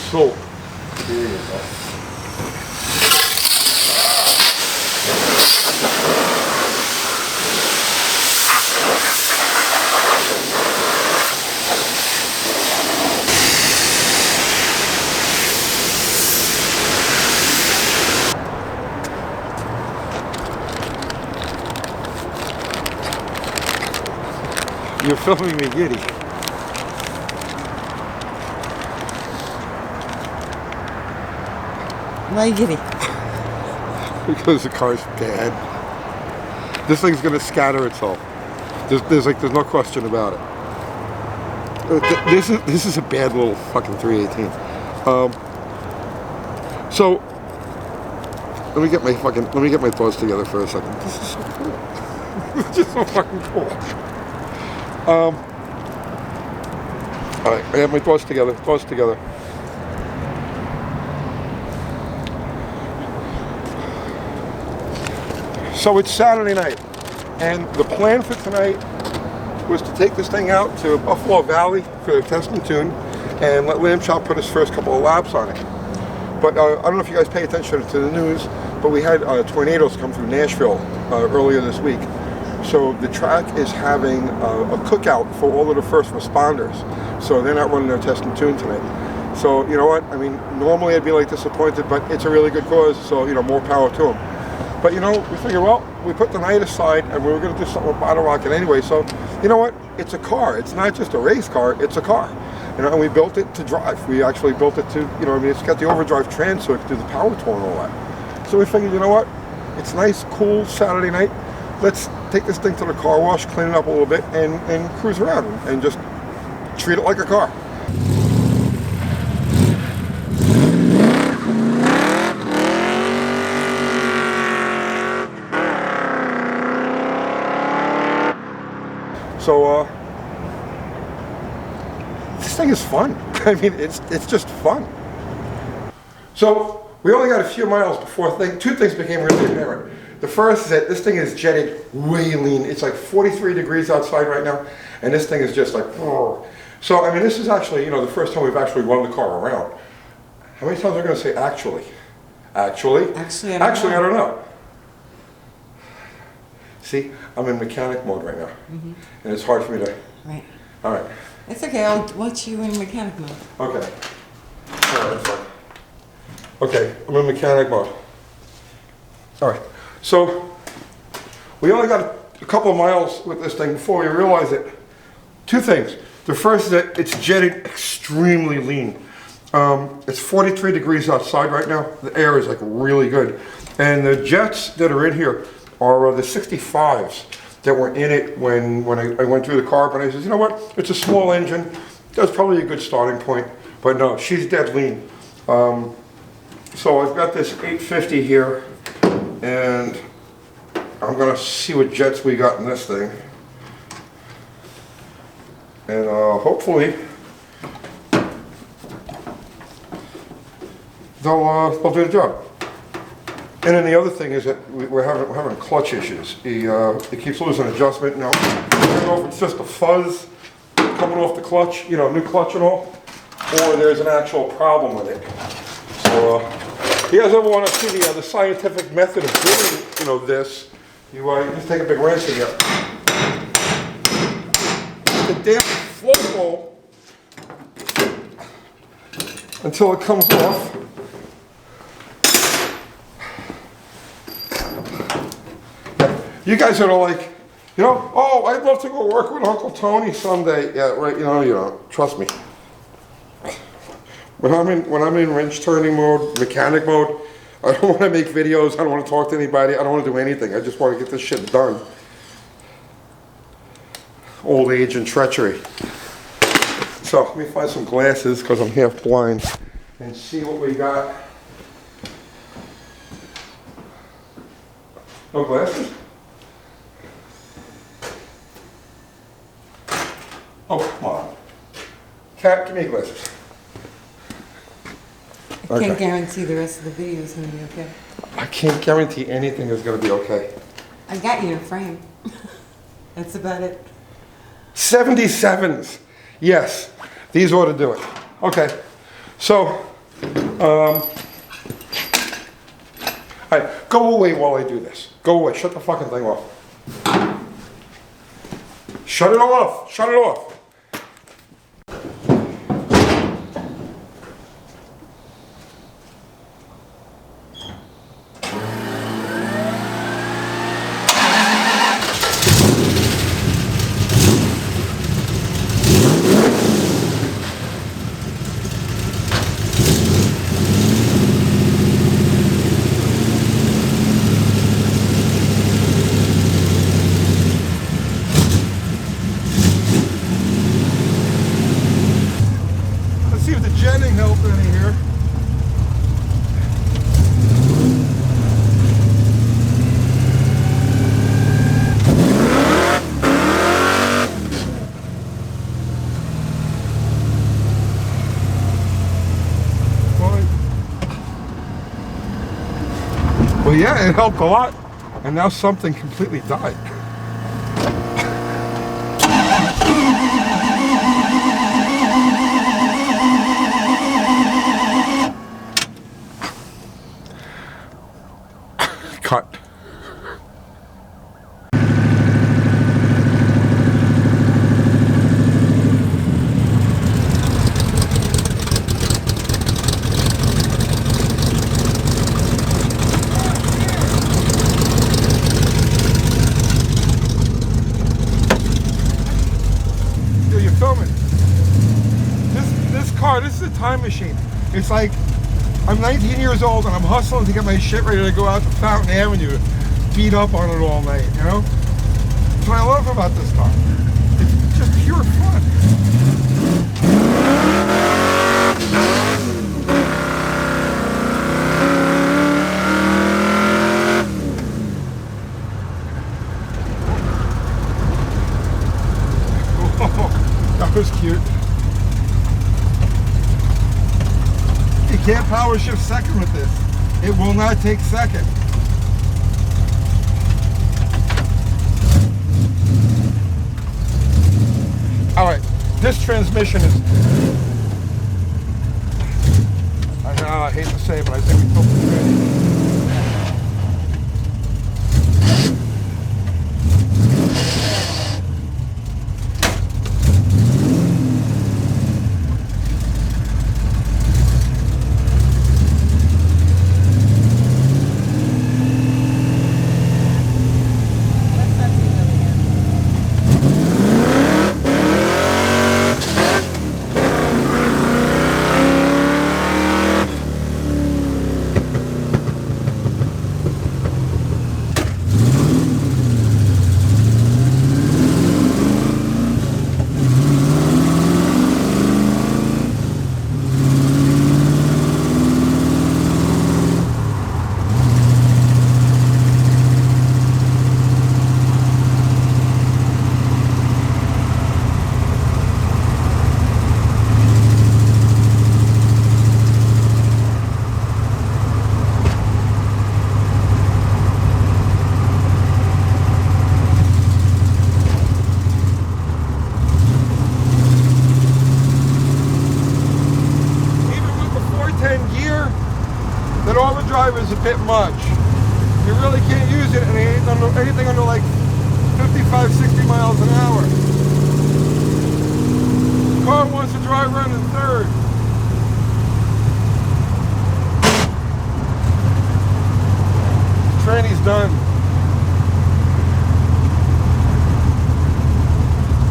So, here you go. You're filming me giddy. Why giddy? Because the car's bad. This thing's gonna scatter itself. There's no question about it. This is a bad little fucking 318. So let me get my thoughts together for a second. This is so cool. It's just so fucking cool. All right, I have my thoughts together. So it's Saturday night, and the plan for tonight was to take this thing out to Buffalo Valley for the test and tune, and let Lamb Chop put his first couple of laps on it. But I don't know if you guys pay attention to the news, but we had tornadoes come through Nashville earlier this week. So the track is having a cookout for all of the first responders. So they're not running their test and tune tonight. So you know what? I mean, normally I'd be like disappointed, but it's a really good cause. So you know, more power to them. But you know, we figured, well, we put the night aside, and we were going to do something with Bottle Rocket anyway. So you know what? It's a car. It's not just a race car. It's a car. You know, and we built it to drive. We actually built it to, you know, I mean, it's got the overdrive trans, so it can do the power tool and all that. So we figured, you know what? It's nice, cool Saturday night. Let's take this thing to the car wash, clean it up a little bit, and cruise around and just treat it like a car. So this thing is fun. I mean, it's just fun. So we only got a few miles before two things became really apparent. The first is that this thing is jetted way lean. It's like 43 degrees outside right now, and this thing is just like, oh. So I mean, this is actually, you know, the first time we've actually run the car around. How many times are we going to say actually? Actually, I don't know. See, I'm in mechanic mode right now, and it's hard for me to. Right. All right. It's okay. I'll watch you in mechanic mode. Okay. All right, that's fine. Okay, I'm in mechanic mode. All right. So we only got a couple of miles with this thing before we realize it. Two things. The first is that it's jetted extremely lean. It's 43 degrees outside right now. The air is like really good. And the jets that are in here are the 65s that were in it when I went through the carb, and I said, you know what? It's a small engine. That's probably a good starting point. But no, she's dead lean. So I've got this 850 here, and I'm going to see what jets we got in this thing. And hopefully they'll do the job. And then the other thing is that we're having clutch issues. It keeps losing adjustment. Now, I don't know if it's just a fuzz coming off the clutch, you know, new clutch and all, or there's an actual problem with it. So, if you guys ever want to see the scientific method of doing, you know, this, you just take a big rinse and the damn float bowl until it comes off. You guys are like, you know, oh, I'd love to go work with Uncle Tony someday. Yeah, right. You know, trust me. When I'm in wrench turning mode, mechanic mode, I don't want to make videos. I don't want to talk to anybody. I don't want to do anything. I just want to get this shit done. Old age and treachery. So let me find some glasses because I'm half blind and see what we got. No glasses? Oh, come on. Cat, give me glasses. I can't guarantee the rest of the video is going to be okay. I can't guarantee anything is going to be okay. I got you in a frame. That's about it. 77s. Yes, these ought to do it. Okay, so All right, go away while I do this. Go away. Shut the fucking thing off. Shut it off. Shut it off. See if the jetting helped any here. Well, yeah, it helped a lot. And now something completely died. Cut. Yo, you're filming. This car, this is a time machine. It's like I'm 19 years old and I'm hustling to get my shit ready to go out to Fountain Avenue to beat up on it all night, you know? That's what I love about this car. It's just pure fun. Oh, that was cute. You can't power shift second with this. It will not take second. All right, this transmission is, I know, I hate to say it, but I think we built it ready. Is a bit much. You really can't use it in anything under like 55, 60 miles an hour. The car wants to drive around in third. Training's done.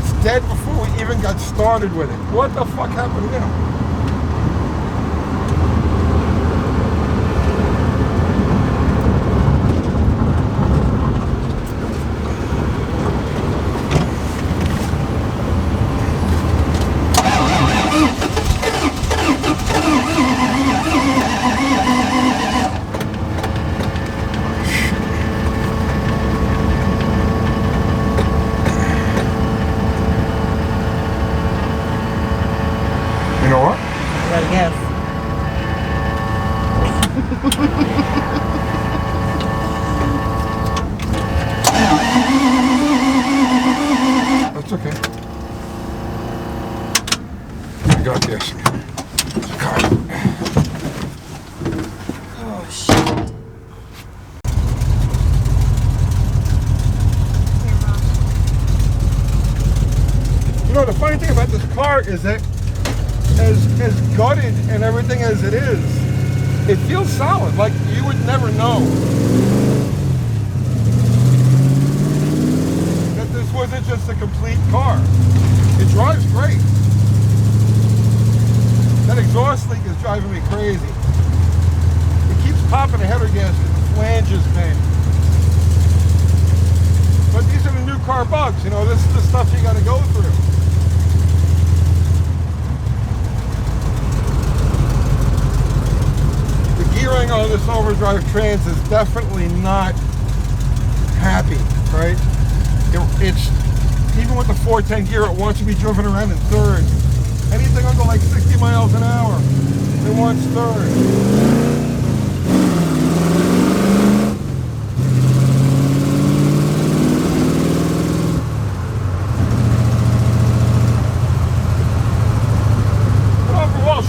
It's dead before we even got started with it. What the fuck happened now? You know what? You gotta guess. That's okay. I got this. God. know, the funny thing about this car is that as gutted and everything as it is, it feels solid. Like you would never know that this wasn't just a complete car. It drives great. That exhaust leak is driving me crazy. It keeps popping the header gasket, the flanges, man. But these are the new car bugs, you know, this is the stuff you gotta go through. The gearing on this overdrive trans is definitely not happy, right? It's, even with the 410 gear, it wants to be driven around in third. Anything under like 60 miles an hour, it wants third.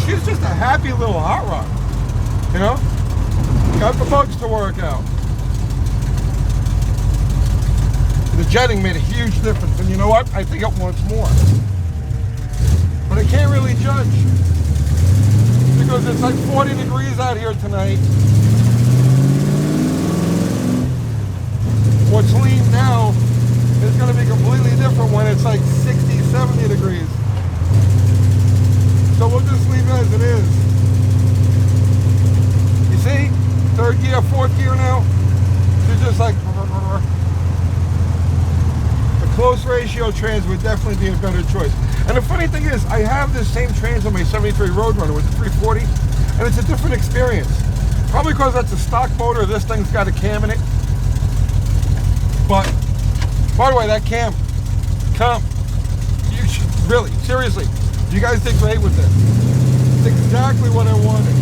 She's just a happy little hot rod, you know? Got the bugs to work out. The jetting made a huge difference, and you know what? I think it wants more. But I can't really judge, because it's like 40 degrees out here tonight. What's lean now is going to be completely different when it's like 60, 70 degrees. So we'll just leave it as it is. You see? Third gear, fourth gear now. It's just like... The close ratio trans would definitely be a better choice. And the funny thing is, I have this same trans on my 73 Roadrunner with the 340, and it's a different experience. Probably because that's a stock motor, this thing's got a cam in it. But, by the way, that cam, you should, really, seriously, you guys did great with this. It's exactly what I wanted.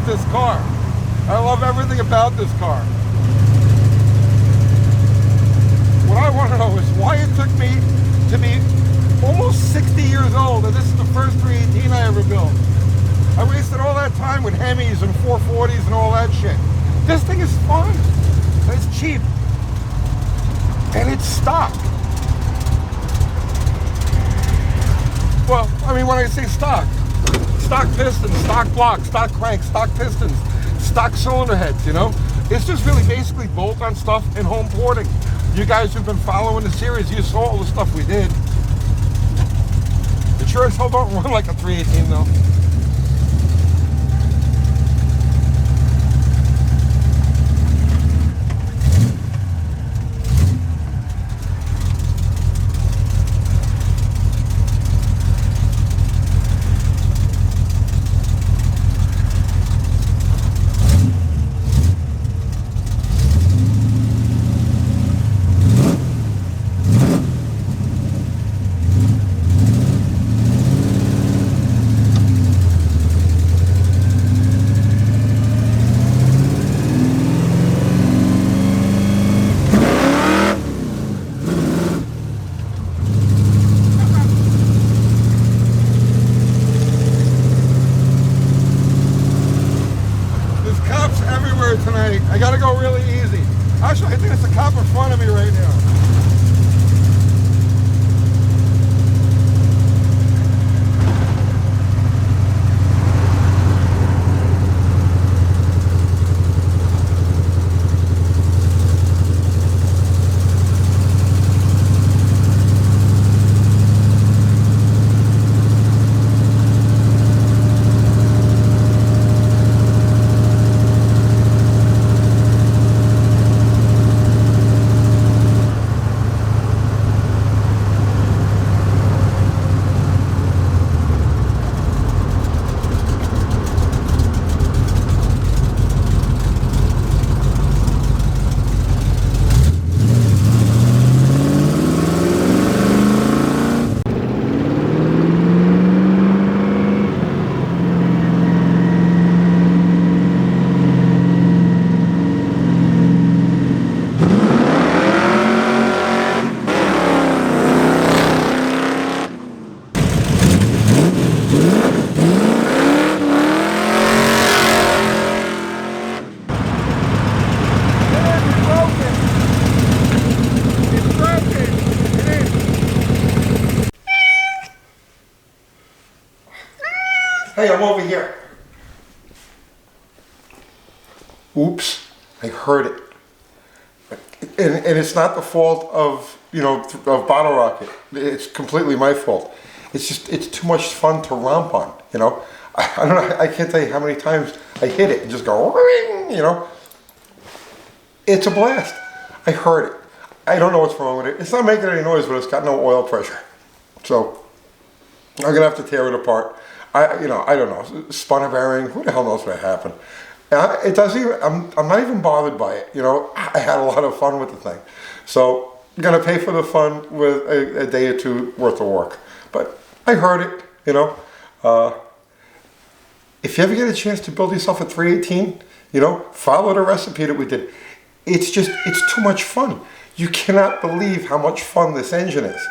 This car. I love everything about this car. What I want to know is why it took me to be almost 60 years old, and this is the first 318 I ever built. I wasted all that time with Hemis and 440s and all that shit. This thing is fun. It's cheap. And it's stock. Well, I mean, when I say stock pistons, stock blocks, stock cranks, stock pistons, stock cylinder heads, you know? It's just really basically bolt-on stuff and home porting. You guys who've been following the series, you saw all the stuff we did. It sure as hell don't run like a 318 though. Tonight. I gotta go really easy. Actually, I think it's a cop in front of me right now. Oops, I heard it. And it's not the fault of, of Bottle Rocket. It's completely my fault. It's just, it's too much fun to romp on, I don't know, I can't tell you how many times I hit it and just go, ring, It's a blast. I heard it. I don't know what's wrong with it. It's not making any noise, but it's got no oil pressure. So, I'm gonna have to tear it apart. I don't know, spun a bearing, who the hell knows what happened. It doesn't even, I'm not even bothered by it, I had a lot of fun with the thing. So, I'm gonna pay for the fun with a day or two worth of work. But I heard it, if you ever get a chance to build yourself a 318, follow the recipe that we did. It's too much fun. You cannot believe how much fun this engine is.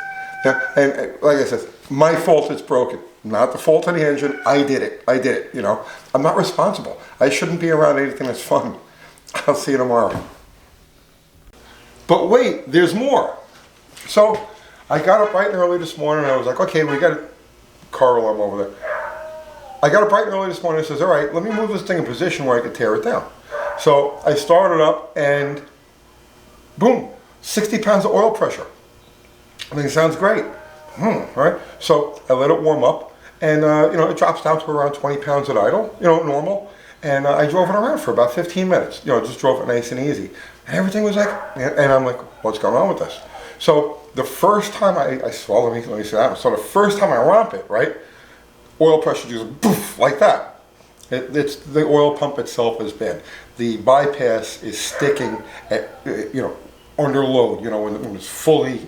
Yeah, and like I said, my fault it's broken. Not the fault of the engine. I did it. I'm not responsible. I shouldn't be around anything that's fun. I'll see you tomorrow. But wait, there's more. So I got up bright and early this morning. And I was like, okay, we got a car alarm over there. I got up bright and early this morning and says, all right, let me move this thing in position where I can tear it down. So I started up and boom, 60 pounds of oil pressure. I think it sounds great. All right. So I let it warm up and, it drops down to around 20 pounds at idle, normal. And I drove it around for about 15 minutes, just drove it nice and easy. And everything was like, and I'm like, what's going on with this? So the first time let me see that. So the first time I romp it, right, oil pressure just poof, like that. It's the oil pump itself is bad. The bypass is sticking at, under load, when it's fully,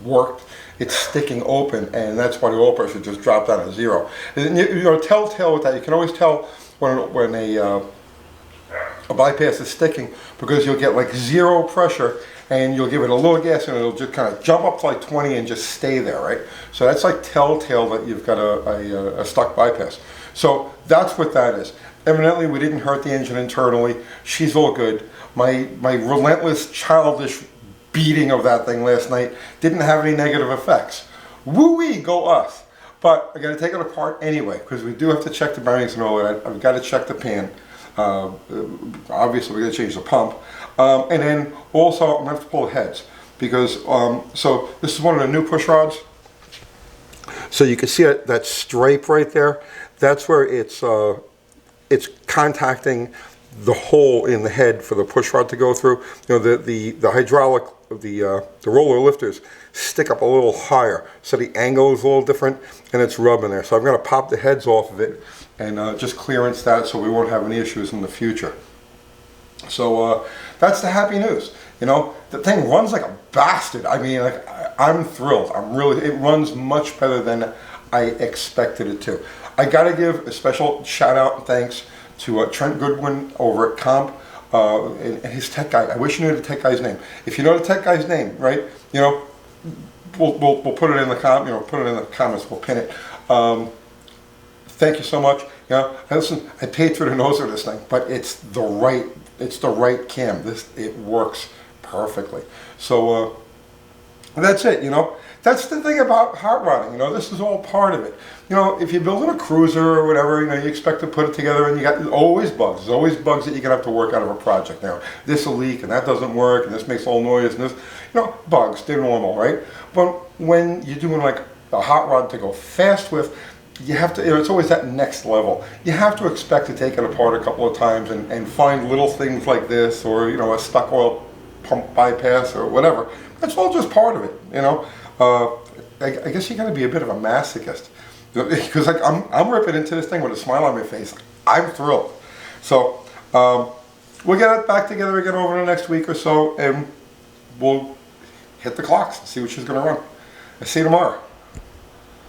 worked, it's sticking open, and that's why the oil pressure just dropped down to zero. And, telltale with that, you can always tell when a bypass is sticking, because you'll get like zero pressure and you'll give it a little gas and it'll just kind of jump up to like 20 and just stay there, right? So that's like telltale that you've got a stuck bypass. So that's what that is. Evidently we didn't hurt the engine internally. She's all good. My relentless childish beating of that thing last night didn't have any negative effects. Woo-wee, go us. But I got to take it apart anyway, because we do have to check the bearings and all that. I've got to check the pan. Obviously we got to change the pump. And then also I'm going to have to pull the heads, because so this is one of the new push rods. So you can see that stripe right there. That's where it's contacting the hole in the head for the push rod to go through. The hydraulic, the roller lifters stick up a little higher, so the angle is a little different, and it's rubbing there. So I'm going to pop the heads off of it and just clearance that, so we won't have any issues in the future. So that's the happy news. The thing runs like a bastard. I mean, like, I'm thrilled. It runs much better than I expected it to. I got to give a special shout out and thanks to Trent Goodwin over at Comp and his tech guy. I wish you knew the tech guy's name. If you know the tech guy's name, right? We'll put it in the comments. We'll pin it. Thank you so much. I paid through the nose of this thing, but it's the right cam. It works perfectly. So that's it. That's the thing about hot rodding. This is all part of it. If you're building a cruiser or whatever, you expect to put it together, and you got always bugs. There's always bugs that you're gonna have to work out of a project. Now, this will leak, and that doesn't work, and this makes all noise, and this, bugs. They're normal, right? But when you're doing like a hot rod to go fast with, you have to. It's always that next level. You have to expect to take it apart a couple of times and find little things like this, or a stuck oil pump bypass or whatever. That's all just part of it. I guess you got to be a bit of a masochist, because like I'm ripping into this thing with a smile on my face. I'm thrilled. So we'll get it back together again over the next week or so, and we'll hit the clocks and see what she's going to run. I'll see you tomorrow.